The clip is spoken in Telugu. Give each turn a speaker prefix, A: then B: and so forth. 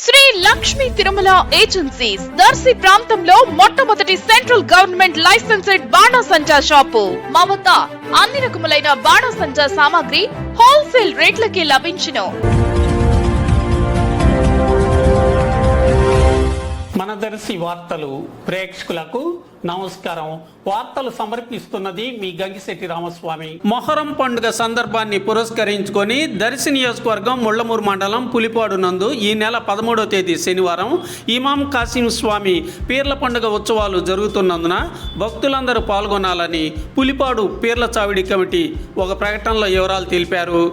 A: శ్రీ లక్ష్మీ తిరుమల ఏజెన్సీస్ దర్శి ప్రాంతంలో మొట్టమొదటి సెంట్రల్ గవర్నమెంట్ లైసెన్స్డ్ బాణాసంచా షాపు. మా వద్ద అన్ని రకములైన బాణాసంచా సామాగ్రి హోల్సేల్ రేట్లకి లభించును.
B: మన దర్శి వార్తలు ప్రేక్షకులకు నమస్కారం. వార్తలు సమర్పిస్తున్నది మీ గంగిశెట్టి రామస్వామి. మొహరం పండుగ సందర్భాన్ని పురస్కరించుకొని దర్శి నియోజకవర్గం ముళ్లమూరు మండలం పులిపాడు నందు ఈ నెల 13వ తేదీ శనివారం ఇమాం కాసిం స్వామి పీర్ల పండుగ ఉత్సవాలు జరుగుతున్నందున భక్తులందరూ పాల్గొనాలని పులిపాడు పీర్ల చావిడి కమిటీ ఒక ప్రకటనలో వివరాలు తెలిపారు.